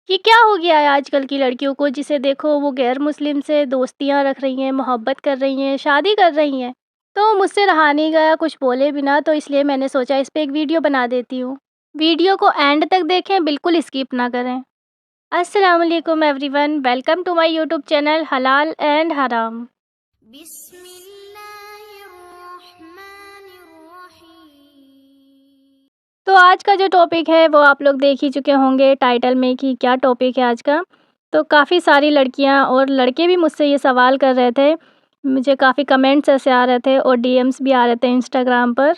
یہ کیا ہو گیا ہے آج کل کی لڑکیوں کو، جسے دیکھو وہ غیر مسلم سے دوستیاں رکھ رہی ہیں، محبت کر رہی ہیں، شادی کر رہی ہیں۔ تو مجھ سے رہا نہیں گیا، کچھ بولے بھی نہ، تو اس لیے میں نے سوچا اس پہ ایک ویڈیو بنا دیتی ہوں۔ ویڈیو کو اینڈ تک دیکھیں، بالکل اسکپ نہ کریں۔ السلام علیکم everyone, welcome to my YouTube channel حلال اینڈ حرام۔ بسم اللہ الرحمن الرحیم۔ تو آج کا جو ٹاپک ہے وہ آپ لوگ دیکھ ہی چکے ہوں گے ٹائٹل میں کہ کیا ٹاپک ہے آج کا۔ تو کافی ساری لڑکیاں اور لڑکے بھی مجھ سے یہ سوال کر رہے تھے، مجھے کافی کمنٹس ایسے آ رہے تھے اور ڈی ایمس بھی آ رہے تھے انسٹاگرام پر،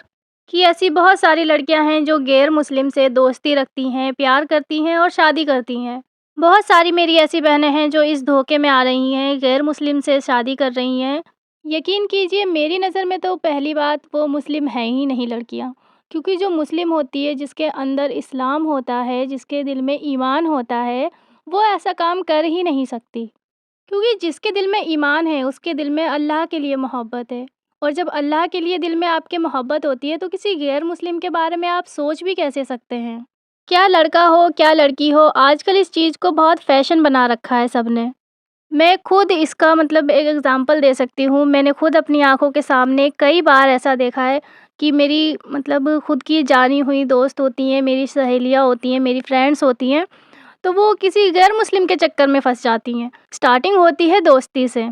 کہ ایسی بہت ساری لڑکیاں ہیں جو غیر مسلم سے دوستی رکھتی ہیں، پیار کرتی ہیں اور شادی کرتی ہیں۔ بہت ساری میری ایسی بہنیں ہیں جو اس دھوکے میں آ رہی ہیں، غیر مسلم سے شادی کر رہی ہیں۔ یقین کیجئے میری نظر میں تو پہلی بات وہ مسلم ہیں ہی نہیں لڑکیاں، کیونکہ جو مسلم ہوتی ہے، جس کے اندر اسلام ہوتا ہے، جس کے دل میں ایمان ہوتا ہے، وہ ایسا کام کر ہی نہیں سکتی، کیونکہ جس کے دل میں ایمان ہے اس کے دل میں اللہ کے لیے محبت ہے، اور جب اللہ کے لیے دل میں آپ کے محبت ہوتی ہے تو کسی غیر مسلم کے بارے میں آپ سوچ بھی کیسے سکتے ہیں؟ کیا لڑکا ہو کیا لڑکی ہو، آج کل اس چیز کو بہت فیشن بنا رکھا ہے سب نے۔ میں خود اس کا ایک ایگزامپل دے سکتی ہوں، میں نے خود اپنی آنکھوں کے سامنے کئی بار ایسا دیکھا ہے کہ میری خود کی جانی ہوئی دوست ہوتی ہیں، میری سہیلیاں ہوتی ہیں، میری فرینڈس ہوتی ہیں، تو وہ کسی غیر مسلم کے چکر میں پھنس جاتی ہیں۔ سٹارٹنگ ہوتی ہے دوستی سے،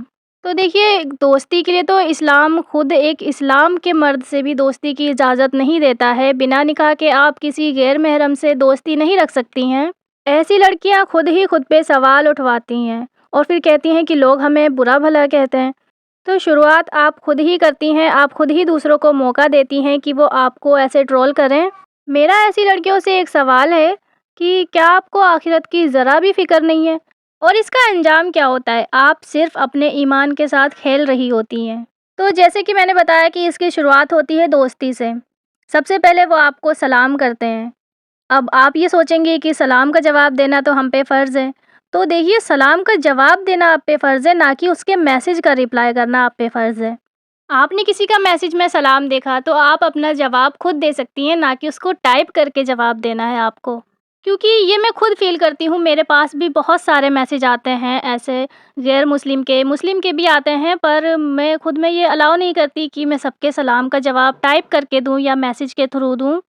تو دیکھیے دوستی کے لیے تو اسلام خود ایک اسلام کے مرد سے بھی دوستی کی اجازت نہیں دیتا ہے، بنا نکاح کے آپ کسی غیر محرم سے دوستی نہیں رکھ سکتی ہیں۔ ایسی لڑکیاں خود ہی خود پہ سوال اٹھواتی ہیں اور پھر کہتی ہیں کہ لوگ ہمیں برا بھلا کہتے ہیں۔ تو شروعات آپ خود ہی کرتی ہیں، آپ خود ہی دوسروں کو موقع دیتی ہیں کہ وہ آپ کو ایسے ٹرول کریں۔ میرا ایسی لڑکیوں سے ایک سوال ہے کہ کیا آپ کو آخرت کی ذرا بھی فکر نہیں ہے؟ اور اس کا انجام کیا ہوتا ہے؟ آپ صرف اپنے ایمان کے ساتھ کھیل رہی ہوتی ہیں۔ تو جیسے کہ میں نے بتایا کہ اس کی شروعات ہوتی ہے دوستی سے۔ سب سے پہلے وہ آپ کو سلام کرتے ہیں۔ اب آپ یہ سوچیں گے کہ سلام کا جواب دینا تو ہم پہ فرض ہے، تو دیکھیے سلام کا جواب دینا آپ پہ فرض ہے، نہ کہ اس کے میسج کا رپلائی کرنا آپ پہ فرض ہے۔ آپ نے کسی کا میسج میں سلام دیکھا تو آپ اپنا جواب خود دے سکتی ہیں، نہ کہ اس کو ٹائپ کر کے جواب دینا ہے آپ کو، کیونکہ یہ میں خود فیل کرتی ہوں۔ میرے پاس بھی بہت سارے میسج آتے ہیں ایسے غیر مسلم کے بھی آتے ہیں، پر میں خود میں یہ الاؤ نہیں کرتی کہ میں سب کے سلام کا جواب ٹائپ کر کے دوں یا میسج کے تھرو دوں۔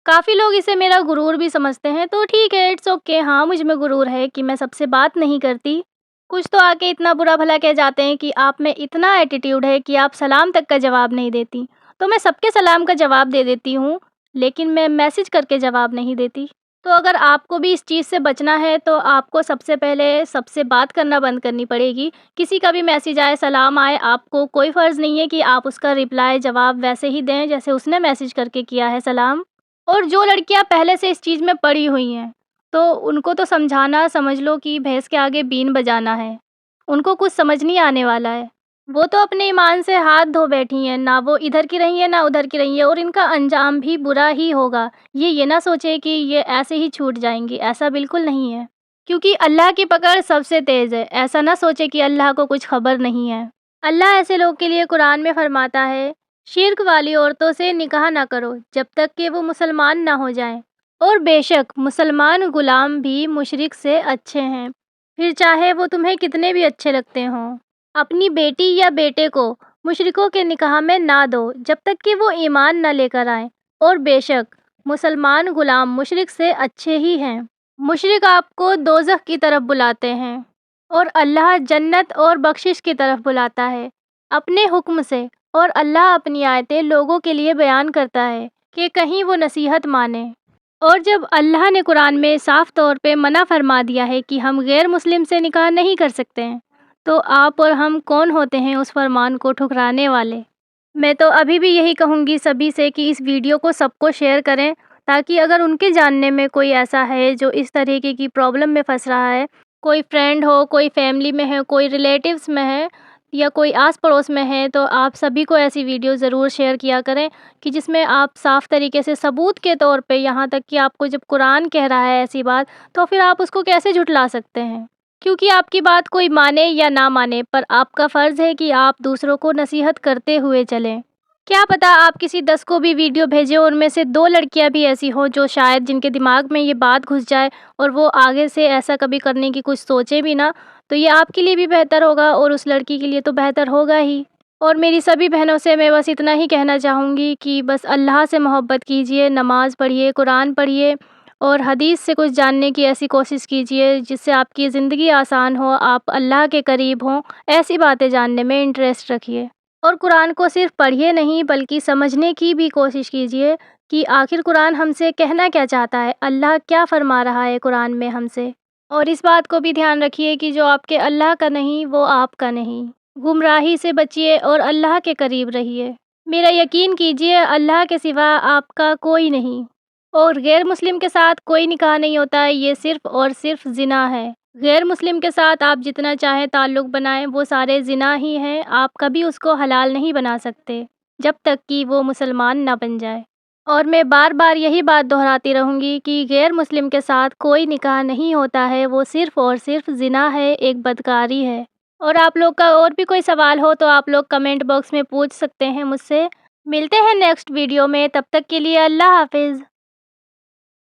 کافی لوگ اسے میرا غرور بھی سمجھتے ہیں، تو ٹھیک ہے، اٹس اوکے، ہاں مجھ میں غرور ہے کہ میں سب سے بات نہیں کرتی۔ کچھ تو آ کے اتنا برا بھلا کہہ جاتے ہیں کہ آپ میں اتنا ایٹیٹیوڈ ہے کہ آپ سلام تک کا جواب نہیں دیتی۔ تو میں سب کے سلام کا جواب دے دیتی ہوں، لیکن میں میسج کر کے جواب نہیں دیتی۔ تو اگر آپ کو بھی اس چیز سے بچنا ہے تو آپ کو سب سے پہلے سب سے بات کرنا بند کرنی پڑے گی۔ کسی کا بھی میسج آئے، سلام آئے، آپ کو کوئی فرض نہیں ہے کہ آپ اس کا رپلائی جواب ویسے ہی دیں جیسے اس نے میسج کر کے کیا ہے سلام۔ اور جو لڑکیاں پہلے سے اس چیز میں پڑی ہوئی ہیں تو ان کو تو سمجھانا سمجھ لو کہ بھینس کے آگے بین بجانا ہے، ان کو کچھ سمجھ نہیں آنے والا ہے۔ وہ تو اپنے ایمان سے ہاتھ دھو بیٹھی ہیں، نہ وہ ادھر کی رہی ہیں نہ ادھر کی رہی ہیں، اور ان کا انجام بھی برا ہی ہوگا۔ یہ نہ سوچے کہ یہ ایسے ہی چھوٹ جائیں گی، ایسا بالکل نہیں ہے، کیونکہ اللہ کی پکڑ سب سے تیز ہے۔ ایسا نہ سوچے کہ اللہ کو کچھ خبر نہیں ہے۔ اللہ ایسے لوگ کے لیے قرآن میں فرماتا ہے، شرک والی عورتوں سے نکاح نہ کرو جب تک کہ وہ مسلمان نہ ہو جائیں، اور بے شک مسلمان غلام بھی مشرک سے اچھے ہیں، پھر چاہے وہ تمہیں کتنے بھی اچھے لگتے ہوں۔ اپنی بیٹی یا بیٹے کو مشرکوں کے نکاح میں نہ دو جب تک کہ وہ ایمان نہ لے کر آئیں، اور بے شک مسلمان غلام مشرک سے اچھے ہی ہیں۔ مشرک آپ کو دوزخ کی طرف بلاتے ہیں اور اللہ جنت اور بخشش کی طرف بلاتا ہے اپنے حکم سے، اور اللہ اپنی آیتیں لوگوں کے لیے بیان کرتا ہے کہ کہیں وہ نصیحت مانیں۔ اور جب اللہ نے قرآن میں صاف طور پہ منع فرما دیا ہے کہ ہم غیر مسلم سے نکاح نہیں کر سکتے ہیں، تو آپ اور ہم کون ہوتے ہیں اس فرمان کو ٹھکرانے والے؟ میں تو ابھی بھی یہی کہوں گی سبھی سے کہ اس ویڈیو کو سب کو شیئر کریں، تاکہ اگر ان کے جاننے میں کوئی ایسا ہے جو اس طریقے کی پرابلم میں پھنس رہا ہے، کوئی فرینڈ ہو، کوئی فیملی میں ہے، کوئی ریلیٹیوز میں ہے، یا کوئی آس پڑوس میں ہے، تو آپ سبھی کو ایسی ویڈیو ضرور شیئر کیا کریں کہ جس میں آپ صاف طریقے سے ثبوت کے طور پہ، یہاں تک کہ آپ کو جب قرآن کہہ رہا ہے ایسی بات، تو پھر آپ اس کو کیسے جھٹلا سکتے ہیں؟ کیونکہ آپ کی بات کوئی مانے یا نہ مانے، پر آپ کا فرض ہے کہ آپ دوسروں کو نصیحت کرتے ہوئے چلیں۔ کیا پتہ آپ کسی 10 کو بھی ویڈیو بھیجیں، ان میں سے 2 لڑکیاں بھی ایسی ہوں جو شاید جن کے دماغ میں یہ بات گھس جائے اور وہ آگے سے ایسا کبھی کرنے کی کچھ سوچیں بھی نہ، تو یہ آپ کے لیے بھی بہتر ہوگا اور اس لڑکی کے لیے تو بہتر ہوگا ہی۔ اور میری سبھی بہنوں سے میں بس اتنا ہی کہنا چاہوں گی کہ بس اللہ سے محبت کیجئے، نماز پڑھیے، قرآن پڑھیے اور حدیث سے کچھ جاننے کی ایسی کوشش کیجئے جس سے آپ کی زندگی آسان ہو، آپ اللہ کے قریب ہوں، ایسی باتیں جاننے میں انٹرسٹ رکھیے۔ اور قرآن کو صرف پڑھیے نہیں بلکہ سمجھنے کی بھی کوشش کیجئے کہ آخر قرآن ہم سے کہنا کیا چاہتا ہے، اللہ کیا فرما رہا ہے قرآن میں ہم سے۔ اور اس بات کو بھی دھیان رکھیے کہ جو آپ کے اللہ کا نہیں وہ آپ کا نہیں۔ گمراہی سے بچیے اور اللہ کے قریب رہیے۔ میرا یقین کیجئے اللہ کے سوا آپ کا کوئی نہیں، اور غیر مسلم کے ساتھ کوئی نکاح نہیں ہوتا ہے، یہ صرف اور صرف زنا ہے۔ غیر مسلم کے ساتھ آپ جتنا چاہیں تعلق بنائیں، وہ سارے زنا ہی ہیں، آپ کبھی اس کو حلال نہیں بنا سکتے جب تک کہ وہ مسلمان نہ بن جائے۔ اور میں بار بار یہی بات دہراتی رہوں گی کہ غیر مسلم کے ساتھ کوئی نکاح نہیں ہوتا ہے، وہ صرف اور صرف زنا ہے، ایک بدکاری ہے۔ اور آپ لوگ کا اور بھی کوئی سوال ہو تو آپ لوگ کمنٹ باکس میں پوچھ سکتے ہیں مجھ سے۔ ملتے ہیں نیکسٹ ویڈیو میں، تب تک کے لیے اللہ حافظ۔